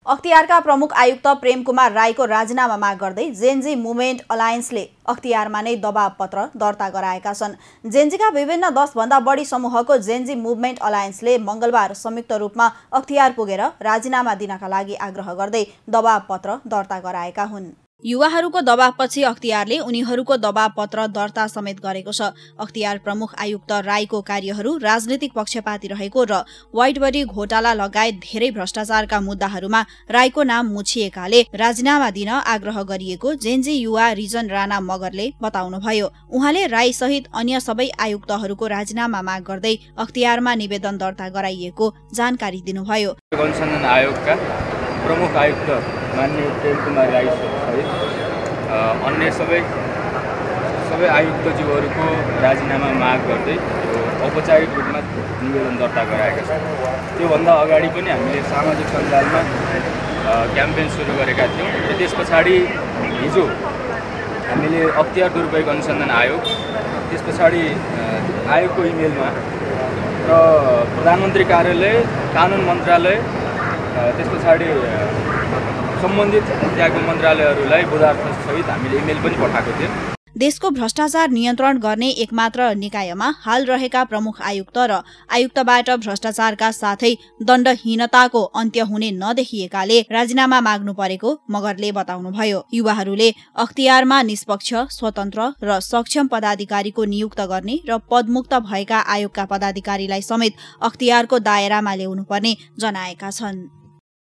अख्तियारका प्रमुख आयुक्त प्रेम कुमार राईको राजीनामा माग गर्दै जेनजी मुभमेन्ट अलायन्सले अख्तियारमा नै दबाव पत्र दर्ता गराएका छन्। जेनजीका विभिन्न 10 भन्दा बढी समूहको जेनजी मुभमेन्ट अलायन्सले मंगलबार संयुक्त रूपमा अख्तियार पुगेर राजीनामा दिनका लागि आग्रह गर्दै दबाव पत्र दर्ता गराएका हुन्। युवाहरूको दबावपछि अख्तियारले उनीहरूको दबाव पत्र दर्ता समेत गरेको छ। अख्तियार प्रमुख आयुक्त राईको कार्यहरू राजनीतिक पक्षपाती रहेको र वाइटबडी घोटाला लगायत धेरै भ्रष्टाचारका मुद्दाहरूमा राईको नाम मुछिएकाले राजीनामा दिन आग्रह गरिएको जेनजी युवा रिजन राणा मगरले बताउनुभयो। उहाँले राई सहित अन्य सबै आयुक्तहरूको राजीनामा माग गर्दै अख्तियारमा निवेदन दर्ता गराइएको जानकारी दिनुभयो। आयोगका प्रमुख आयुक्त माननीय प्रेम कुमार राई सहित अन्य सबै आयुक्तज्यूहरूको राजीनामा माग गर्दै औपचारिक रूपमा निवेदन दर्ता गराएका छौँ। त्योभन्दा अगाडि पनि हामीले सामाजिक सञ्जालमा क्याम्पेन सुरु गरेका थियौँ र त्यस पछाडि हिजो हामीले अख्तियार दुरुपयोग अनुसन्धान आयोग, त्यस पछाडि आयोगको इमेलमा र प्रधानमन्त्री कार्यालय, कानुन मन्त्रालय, त्यस पछाडि सम्बन्धित त्यहाँको मन्त्रालयहरूलाई बुझार्थ सहित हामीले इमेल पनि पठाएको थियौँ। देशको भ्रष्टाचार नियन्त्रण गर्ने एकमात्र निकायमा हाल रहेका प्रमुख आयुक्त र आयुक्तबाट भ्रष्टाचारका साथै दण्डहीनताको अन्त्य हुने नदेखिएकाले राजीनामा माग्नु परेको मगरले बताउनुभयो। युवाहरूले अख्तियारमा निष्पक्ष, स्वतन्त्र र सक्षम पदाधिकारीको नियुक्त गर्ने र पदमुक्त भएका आयोगका पदाधिकारीलाई समेत अख्तियारको दायरामा ल्याउनुपर्ने जनाएका छन्।